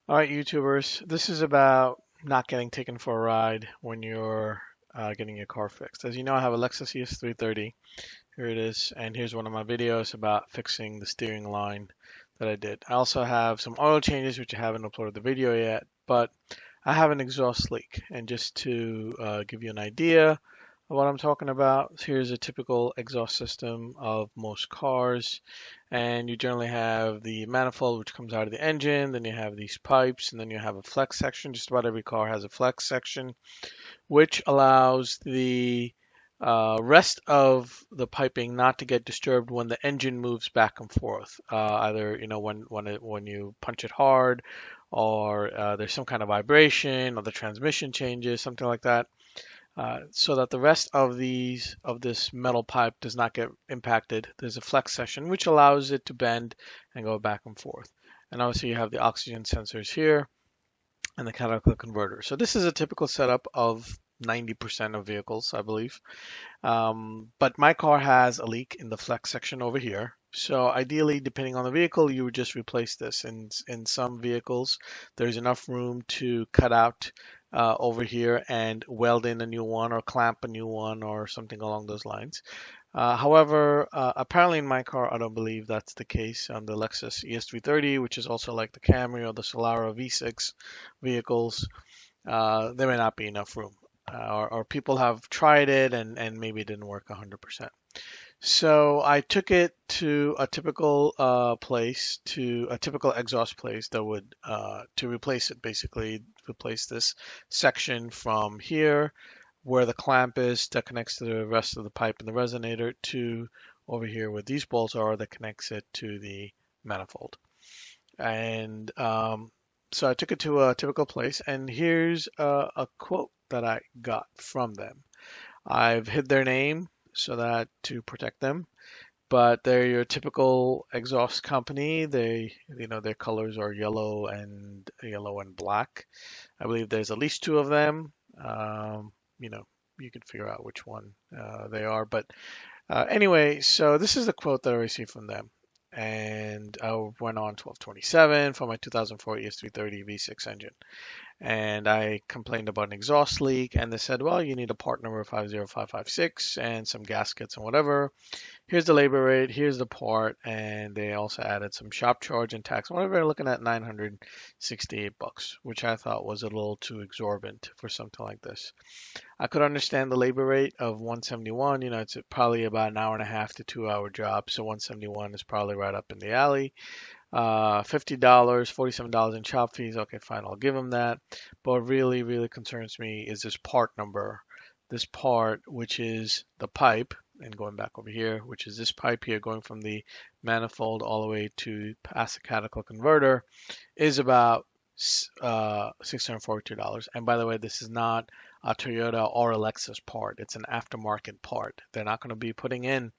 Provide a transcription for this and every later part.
All right, YouTubers, this is about not getting taken for a ride when you're getting your car fixed. As you know, I have a Lexus ES330. Here it is, and here's one of my videos about fixing the steering line that I did. I also have some oil changes, which I haven't uploaded the video yet, but I have an exhaust leak. And just to give you an idea of what I'm talking about, here's a typical exhaust system of most cars. And you generally have the manifold, which comes out of the engine, then you have these pipes, and then you have a flex section. Just about every car has a flex section, which allows the rest of the piping not to get disturbed when the engine moves back and forth. Either when you punch it hard, or there's some kind of vibration, or the transmission changes, something like that. So that the rest of this metal pipe does not get impacted. There's a flex section which allows it to bend and go back and forth. And obviously you have the oxygen sensors here and the catalytic converter. So this is a typical setup of 90% of vehicles, I believe. But my car has a leak in the flex section over here. So ideally, depending on the vehicle, you would just replace this. In some vehicles, there's enough room to cut out over here and weld in a new one or clamp a new one or something along those lines. However, apparently in my car, I don't believe that's the case on the Lexus ES330, which is also like the Camry or the Solara V6 vehicles. There may not be enough room, or people have tried it and maybe it didn't work 100%. So I took it to a typical place, to a typical exhaust place that would to replace it, basically replace this section from here where the clamp is that connects to the rest of the pipe and the resonator to over here where these bolts are that connects it to the manifold. And so I took it to a typical place, and here's a quote that I got from them. I've hid their name so that to protect them, but they're your typical exhaust company. Their colors are yellow and black. I believe there's at least two of them. You know, you can figure out which one they are. But anyway, so this is the quote that I received from them. And I went on 1227 for my 2004 ES330 V6 engine, and I complained about an exhaust leak, and they said, well, you need a part number 50556 and some gaskets and whatever. Here's the labor rate, here's the part, and they also added some shop charge and tax. Whatever, they're looking at 968 bucks, which I thought was a little too exorbitant for something like this. I could understand the labor rate of 171. It's probably about an hour and a half to 2 hour job, so 171 is probably right up in the alley. $50, $47 in shop fees. Okay, fine, I'll give them that. But what really, really concerns me is this part number. This part, which is the pipe, and going back over here, which is this pipe here going from the manifold all the way to past the catechol converter, is about $642. And by the way, this is not a Toyota or a Lexus part. It's an aftermarket part. They're not going to be putting in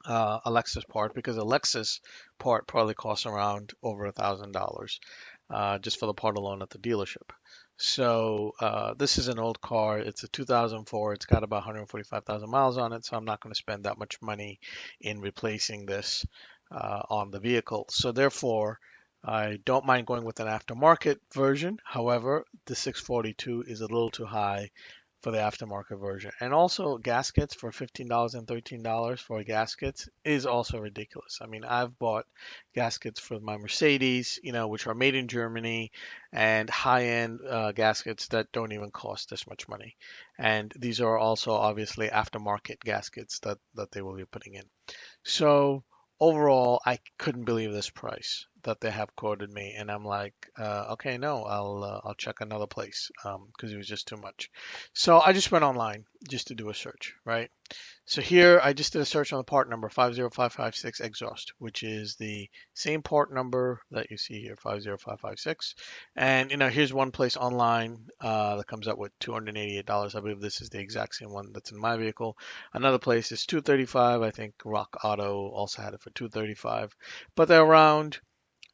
a Lexus part because a Lexus part probably costs around over $1,000 just for the part alone at the dealership. So this is an old car. It's a 2004. It's got about 145,000 miles on it. So I'm not going to spend that much money in replacing this on the vehicle. So therefore, I don't mind going with an aftermarket version. However, the 642 is a little too high for the aftermarket version. And also gaskets for $15 and $13 for gaskets is also ridiculous. I mean, I've bought gaskets for my Mercedes, which are made in Germany, and high-end gaskets that don't even cost this much money. And these are also obviously aftermarket gaskets that they will be putting in. So overall, I couldn't believe this price that they have quoted me, and I'm like, okay, no, I'll check another place because it was just too much. So I just went online just to do a search, right? So here I just did a search on the part number 50556 exhaust, which is the same part number that you see here, 50556. And here's one place online that comes up with $288. I believe this is the exact same one that's in my vehicle. Another place is 235. I think Rock Auto also had it for 235. But they're around,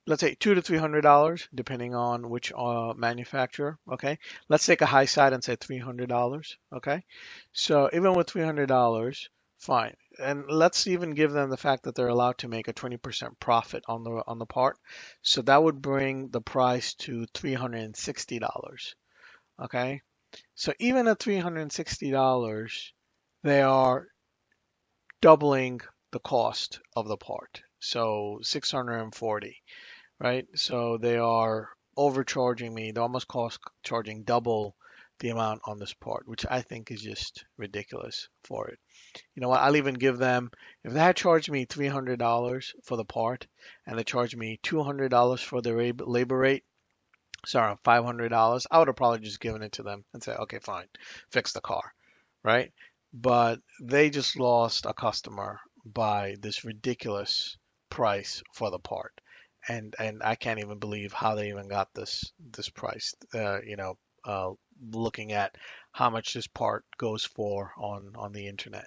let's say, $200 to $300 depending on which manufacturer. Okay, let's take a high side and say $300. Okay, so even with $300 Fine. And let's even give them the fact that they're allowed to make a 20% profit on the part. So that would bring the price to $360. Okay? So even at $360, they are doubling the cost of the part. So 640, right? So they are overcharging me. They're almost cost charging double the amount on this part, which I think is just ridiculous for it. You know what? I'll even give them, if they had charged me $300 for the part and they charged me $200 for the labor rate, sorry, $500, I would have probably just given it to them and said, okay, fine, fix the car, right? But they just lost a customer by this ridiculous price for the part. And I can't even believe how they even got this price. Uh, looking at how much this part goes for on the internet,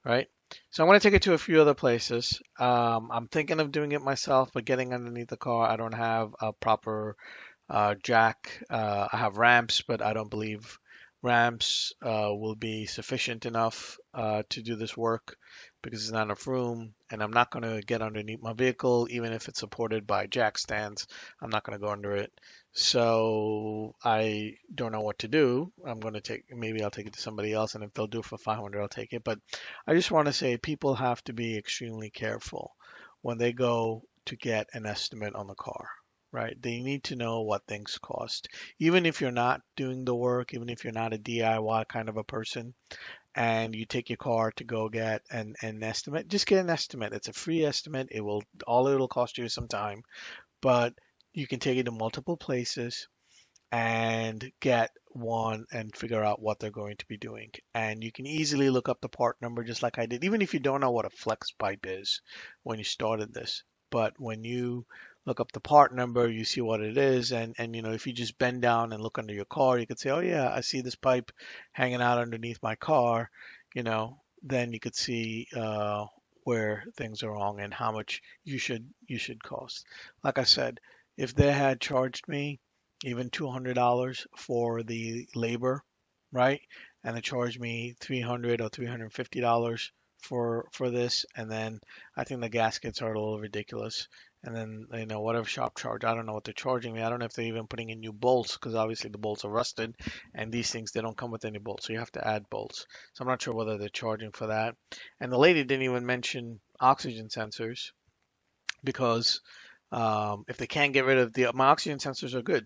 right? So I'm going to take it to a few other places. I'm thinking of doing it myself, but getting underneath the car, I don't have a proper jack. I have ramps, but I don't believe ramps will be sufficient enough to do this work because there's not enough room, and I'm not going to get underneath my vehicle, even if it's supported by jack stands. I'm not going to go under it. So I don't know what to do. I'm going to maybe I'll take it to somebody else, and if they'll do it for 500, I'll take it. But I just want to say people have to be extremely careful when they go to get an estimate on the car, right? They need to know what things cost. Even if you're not doing the work, even if you're not a DIY kind of a person, and you take your car to go get an estimate, just get an estimate. It's a free estimate. It'll cost you some time, but you can take it to multiple places and get one and figure out what they're going to be doing. And you can easily look up the part number just like I did, even if you don't know what a flex pipe is when you started this. But when you look up the part number, you see what it is. And if you just bend down and look under your car, you could say, oh yeah, I see this pipe hanging out underneath my car, then you could see where things are wrong and how much you should cost. Like I said, if they had charged me even $200 for the labor, right? And they charge me 300 or $350 for this, and then I think the gaskets are a little ridiculous. And then whatever shop charge, I don't know what they're charging me. I don't know if they're even putting in new bolts because obviously the bolts are rusted, and these things they don't come with any bolts, so you have to add bolts. So I'm not sure whether they're charging for that. And the lady didn't even mention oxygen sensors because if they can't get rid of my oxygen sensors are good.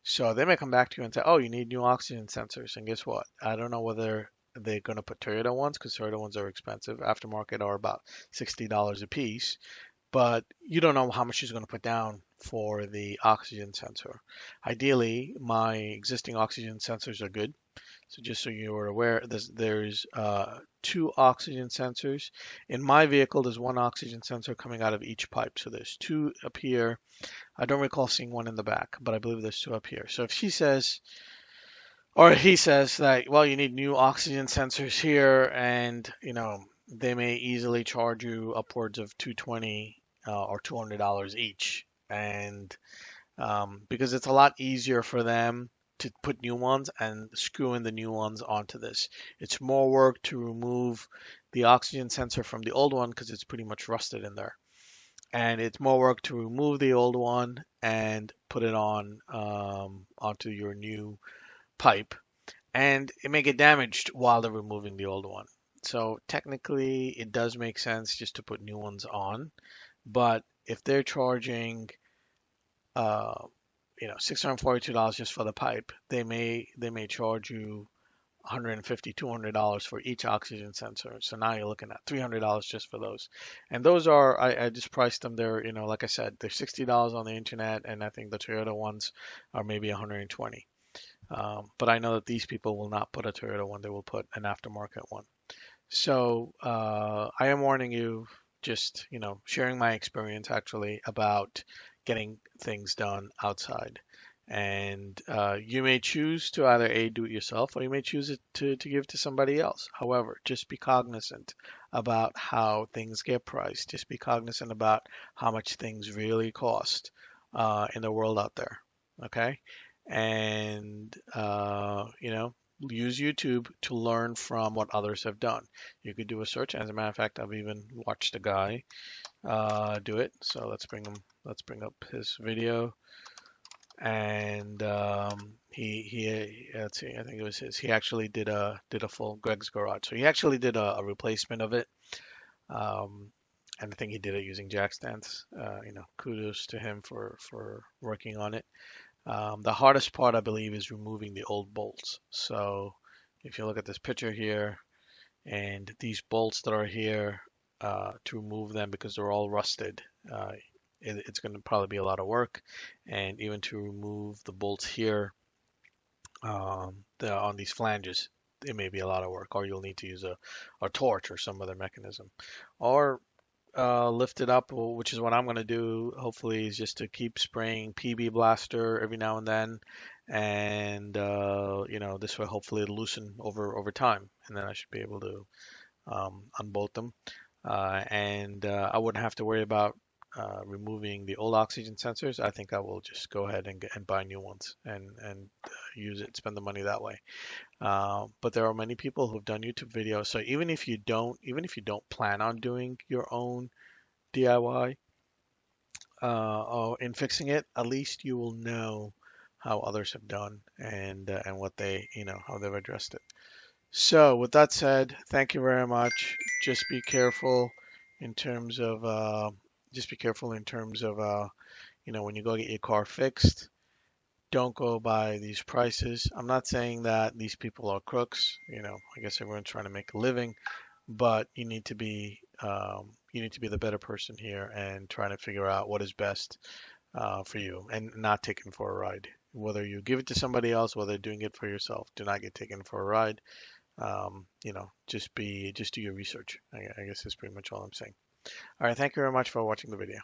So they may come back to you and say, "Oh, you need new oxygen sensors." And guess what? I don't know whether they're going to put Toyota ones because Toyota ones are expensive. Aftermarket are about $60 a piece, but you don't know how much she's going to put down for the oxygen sensor. Ideally, my existing oxygen sensors are good. So just so you are aware, there's two oxygen sensors. In my vehicle, there's one oxygen sensor coming out of each pipe. So there's two up here. I don't recall seeing one in the back, but I believe there's two up here. So if she says, or he says that, well, you need new oxygen sensors here, and they may easily charge you upwards of 220 or $200 each, and because it's a lot easier for them to put new ones and screw in the new ones onto this. It's more work to remove the oxygen sensor from the old one because it's pretty much rusted in there. And it's more work to remove the old one and put it on onto your new pipe. And it may get damaged while they're removing the old one. So technically, it does make sense just to put new ones on. But if they're charging uh, $642 just for the pipe, they may charge you $150, $200 for each oxygen sensor. So now you're looking at $300 just for those. And those are, I just priced them. They're, like I said, they're $60 on the internet, and I think the Toyota ones are maybe 120. But I know that these people will not put a Toyota one; they will put an aftermarket one. So I am warning you, just sharing my experience actually about getting things done outside. And you may choose to either A, do it yourself, or you may choose it to give to somebody else. However, just be cognizant about how things get priced. Just be cognizant about how much things really cost in the world out there. Okay? And use YouTube to learn from what others have done. You could do a search. As a matter of fact, I've even watched a guy do it. So let's bring up his video. And he let's see, I think it was his. He actually did a full Greg's Garage. So he actually did a replacement of it. Um, and I think he did it using jack stands. Kudos to him for working on it. The hardest part, I believe, is removing the old bolts. So if you look at this picture here, and these bolts that are here, to remove them because they're all rusted, it's going to probably be a lot of work. And even to remove the bolts here, on these flanges, it may be a lot of work, or you'll need to use a torch or some other mechanism. Or lift it up, which is what I'm going to do. Hopefully, is just to keep spraying PB Blaster every now and then, and this way hopefully it'll loosen over time, and then I should be able to unbolt them, and I wouldn't have to worry about removing the old oxygen sensors. I think I will just go ahead and buy new ones and use it, spend the money that way. But there are many people who've done YouTube videos. So even if you don't plan on doing your own DIY or in fixing it, at least you will know how others have done and what they, how they've addressed it. So with that said, thank you very much. Just be careful in terms of when you go get your car fixed. Don't go by these prices. I'm not saying that these people are crooks. I guess everyone's trying to make a living, but you need to be the better person here and trying to figure out what is best for you, and not taken for a ride. Whether you give it to somebody else, whether doing it for yourself, do not get taken for a ride. Just do your research. I guess is pretty much all I'm saying. All right, thank you very much for watching the video.